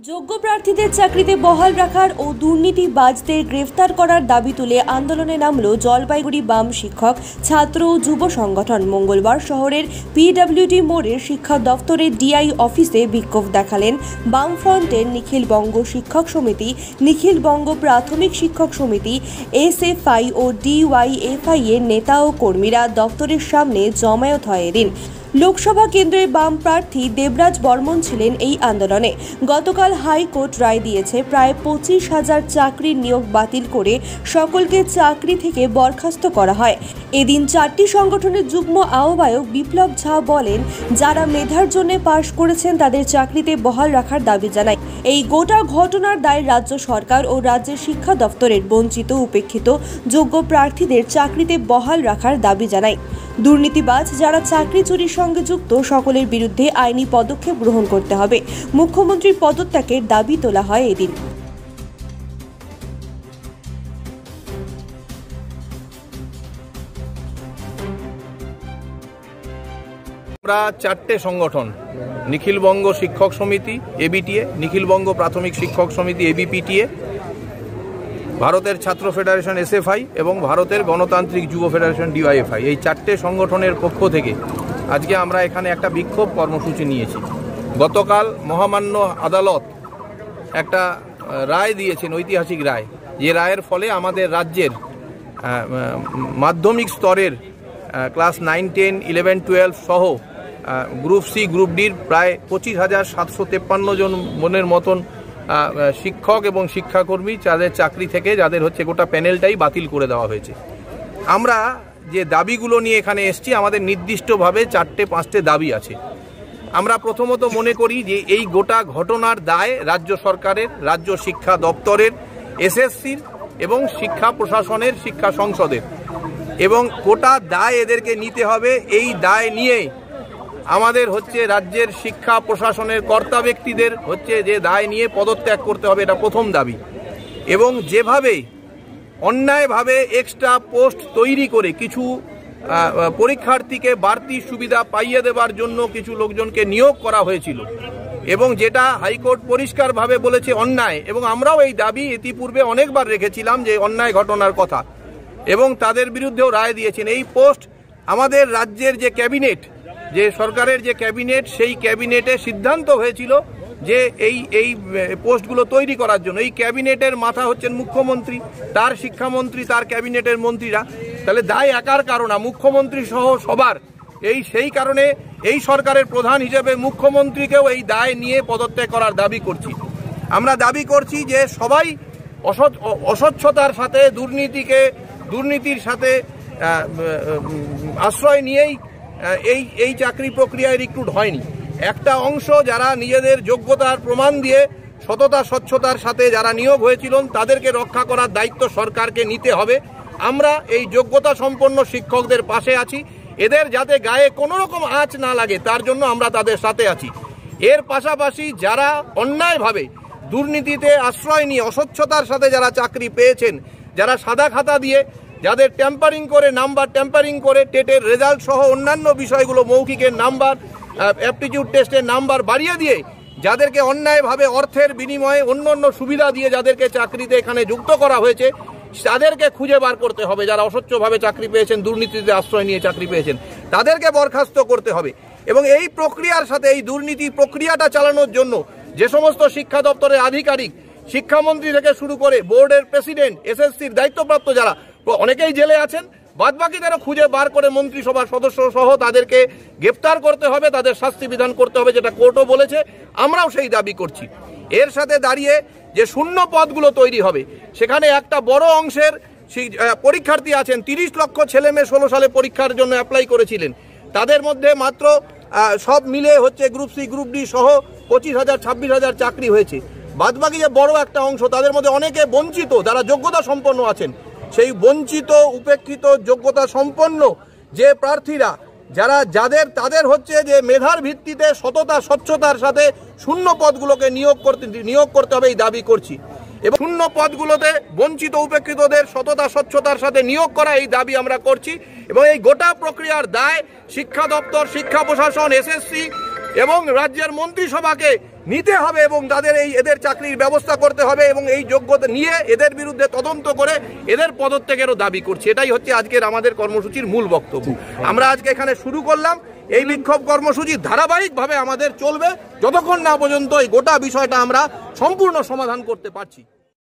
যোগ্য প্রার্থীদের চাকরিতে বহাল রাখার ও দুর্নীতিবাজদের গ্রেফতার করার দাবি তুলে আন্দোলনে নামল জলপাইগুড়ি বাম শিক্ষক ছাত্র ও যুব সংগঠন। মঙ্গলবার শহরের পিডব্লিউডি মোড়ের শিক্ষা দফতরের ডিআই অফিসে বিক্ষোভ দেখালেন বামফ্রন্টের নিখিল বঙ্গ শিক্ষক সমিতি, নিখিল বঙ্গ প্রাথমিক শিক্ষক সমিতি, এসএফআই ও ডিওয়াইএফআই এর নেতা ও কর্মীরা। দফতরের সামনে জমায়েত হয় এদিন। লোকসভা কেন্দ্রের বাম প্রার্থী দেবরাজ বর্মন ছিলেন এই আন্দোলনে। গতকাল হাইকোর্ট রায় দিয়েছে প্রায় 25,000 চাকরির নিয়োগ বাতিল করে সকলকে চাকরি থেকে বরখাস্ত করা হয়। এদিন 4টি সংগঠনের যুগ্ম আহ্বায়ক বিপ্লব ঝা বলেন, যারা মেধার জন্য পাশ করেছেন তাদের চাকরিতে বহাল রাখার দাবি জানায়। এই গোটা ঘটনার দায় রাজ্য সরকার ও রাজ্যের শিক্ষা দপ্তরের। বঞ্চিত উপেক্ষিত যোগ্য প্রার্থীদের চাকরিতে বহাল রাখার দাবি জানায়। দুর্নীতিবাজ যারা চাকরি চুরির সঙ্গে যুক্ত সকলের বিরুদ্ধে আইনি পদক্ষেপ গ্রহণ করতে হবে। মুখ্যমন্ত্রীর পদত্যাগের দাবি তোলা হয় এদিন। আমরা 4টে সংগঠন, নিখিল বঙ্গ শিক্ষক সমিতি এবিটিএ, নিখিল বঙ্গ প্রাথমিক শিক্ষক সমিতি এবিপিটিএ, ভারতের ছাত্র ফেডারেশন এসএফআই এবং ভারতের গণতান্ত্রিক যুব ফেডারেশন ডিওয়াইএফআই, এই 4টে সংগঠনের পক্ষ থেকে আজকে আমরা এখানে একটা বিক্ষোভ কর্মসূচি নিয়েছি। গতকাল মহামান্য আদালত একটা রায় দিয়েছেন, ঐতিহাসিক রায়, যে রায়ের ফলে আমাদের রাজ্যের মাধ্যমিক স্তরের ক্লাস 9, 10, 11, 12 সহ গ্রুপ সি, গ্রুপ ডির প্রায় 25,753 জন মনের মতন শিক্ষক এবং শিক্ষাকর্মী যাদের চাকরি থেকে যাদের হচ্ছে গোটা প্যানেলটাই বাতিল করে দেওয়া হয়েছে। আমরা যে দাবিগুলো নিয়ে এখানে এসেছি, আমাদের নির্দিষ্টভাবে 4-5টে দাবি আছে। আমরা প্রথমত মনে করি যে এই গোটা ঘটনার দায় রাজ্য সরকারের, রাজ্য শিক্ষা দপ্তরের, এসএসসির এবং শিক্ষা প্রশাসনের, শিক্ষা সংসদের, এবং গোটা দায় এদেরকে নিতে হবে। এই দায় নিয়ে আমাদের হচ্ছে রাজ্যের শিক্ষা প্রশাসনের কর্তা ব্যক্তিদের হচ্ছে যে দায় নিয়ে পদত্যাগ করতে হবে, এটা প্রথম দাবি। এবং যেভাবে অন্যায়ভাবে এক্সট্রা পোস্ট তৈরি করে কিছু পরীক্ষার্থীকে বাড়তি সুবিধা পাইয়ে দেবার জন্য কিছু লোকজনকে নিয়োগ করা হয়েছিল, এবং যেটা হাইকোর্ট পরিষ্কারভাবে বলেছে অন্যায়, এবং আমরাও এই দাবি ইতিপূর্বে অনেকবার রেখেছিলাম যে অন্যায় ঘটনার কথা, এবং তাদের বিরুদ্ধেও রায় দিয়েছেন। এই পোস্ট আমাদের রাজ্যের যে ক্যাবিনেট, যে সরকারের যে ক্যাবিনেট, সেই ক্যাবিনেটে সিদ্ধান্ত হয়েছিল যে এই পোস্টগুলো তৈরি করার জন্য। এই ক্যাবিনেটের মাথা হচ্ছেন মুখ্যমন্ত্রী, তার শিক্ষামন্ত্রী, তার ক্যাবিনেটের মন্ত্রীরা। তাহলে দায় একার কারণ না, মুখ্যমন্ত্রী সহ সবার। সেই কারণে এই সরকারের প্রধান হিসেবে মুখ্যমন্ত্রীকেও এই দায় নিয়ে পদত্যাগ করার দাবি করছি। আমরা দাবি করছি যে সবাই অস্বচ্ছতার সাথে, দুর্নীতির সাথে আশ্রয় নিয়েই এই চাকরি প্রক্রিয়ায় রিক্রুট হয়নি। একটা অংশ যারা নিজেদের যোগ্যতার প্রমাণ দিয়ে সততা স্বচ্ছতার সাথে যারা নিয়োগ হয়েছিলেন, তাদেরকে রক্ষা করার দায়িত্ব সরকারকে নিতে হবে। আমরা এই যোগ্যতা সম্পন্ন শিক্ষকদের পাশে আছি। এদের যাতে গায়ে কোনো রকম আঁচ না লাগে তার জন্য আমরা তাদের সাথে আছি। এর পাশাপাশি যারা অন্যায়ভাবে দুর্নীতিতে আশ্রয় নিয়ে অস্বচ্ছতার সাথে যারা চাকরি পেয়েছেন, যারা সাদা খাতা দিয়ে, যাদের নাম্বার ট্যাম্পারিং করে টেটের রেজাল্ট সহ অন্যান্য বিষয়গুলো, মৌখিকের নাম্বার, অ্যাপটিটিউড টেস্টের নাম্বার বাড়িয়ে দিয়ে যাদেরকে অন্যায়ভাবে অর্থের বিনিময়ে অন্য সুবিধা দিয়ে যাদেরকে চাকরিতে এখানে যুক্ত করা হয়েছে, তাদেরকে খুঁজে বার করতে হবে। যারা অস্বচ্ছভাবে চাকরি পেয়েছেন, দুর্নীতিতে আশ্রয় নিয়ে চাকরি পেয়েছেন, তাদেরকে বরখাস্ত করতে হবে। এবং এই প্রক্রিয়ার সাথে, এই দুর্নীতি প্রক্রিয়াটা চালানোর জন্য যে সমস্ত শিক্ষা দপ্তরের আধিকারিক, শিক্ষামন্ত্রী থেকে শুরু করে বোর্ডের প্রেসিডেন্ট, এসএসসির দায়িত্বপ্রাপ্ত যারা, অনেকেই জেলে আছেন, বাদবাকিদেরও খুঁজে বার করে মন্ত্রিসভার সদস্য সহ তাদেরকে গ্রেপ্তার করতে হবে, তাদের শাস্তি বিধান করতে হবে, যেটা কোর্টও বলেছে। আমরাও সেই দাবি করছি। এর সাথে দাঁড়িয়ে যে শূন্য পদগুলো তৈরি হবে, সেখানে একটা বড় অংশের পরীক্ষার্থী আছেন। 30 লক্ষ ছেলে মেয়ে 16 সালে পরীক্ষার জন্য অ্যাপ্লাই করেছিলেন। তাদের মধ্যে মাত্র সব মিলে হচ্ছে গ্রুপ সি, গ্রুপ ডি সহ 25,000, 26,000 চাকরি হয়েছে। বাদবাকি যে বড় একটা অংশ, তাদের মধ্যে অনেকে বঞ্চিত, যারা যোগ্যতা সম্পন্ন আছেন। সেই বঞ্চিত, উপেক্ষিত, যোগ্যতা সম্পন্ন যে প্রার্থীরা, তাদের হচ্ছে যে মেধার ভিত্তিতে সততা স্বচ্ছতার সাথে শূন্য পদগুলোকে নিয়োগ করতে হবে, এই দাবি করছি। এবং শূন্য পদগুলোতে বঞ্চিত উপেক্ষিতদের সততা স্বচ্ছতার সাথে নিয়োগ করা, এই দাবি আমরা করছি। এবং এই গোটা প্রক্রিয়ার দায় শিক্ষা দপ্তর, শিক্ষা প্রশাসন, এসএসসি এবং রাজ্যের মন্ত্রিসভাকে নিতে হবে এবং তাদের এদের চাকরির ব্যবস্থা করতে হবে এবং এই যোগ্যতা নিয়ে এদের বিরুদ্ধে তদন্ত করে এদের পদত্যাগেরও দাবি করছি। এটাই হচ্ছে আজকের আমাদের কর্মসূচির মূল বক্তব্য। আমরা আজকে এখানে শুরু করলাম, এই বিক্ষোভ কর্মসূচি ধারাবাহিকভাবে আমাদের চলবে যতক্ষণ না পর্যন্ত এই গোটা বিষয়টা আমরা সম্পূর্ণ সমাধান করতে পারছি।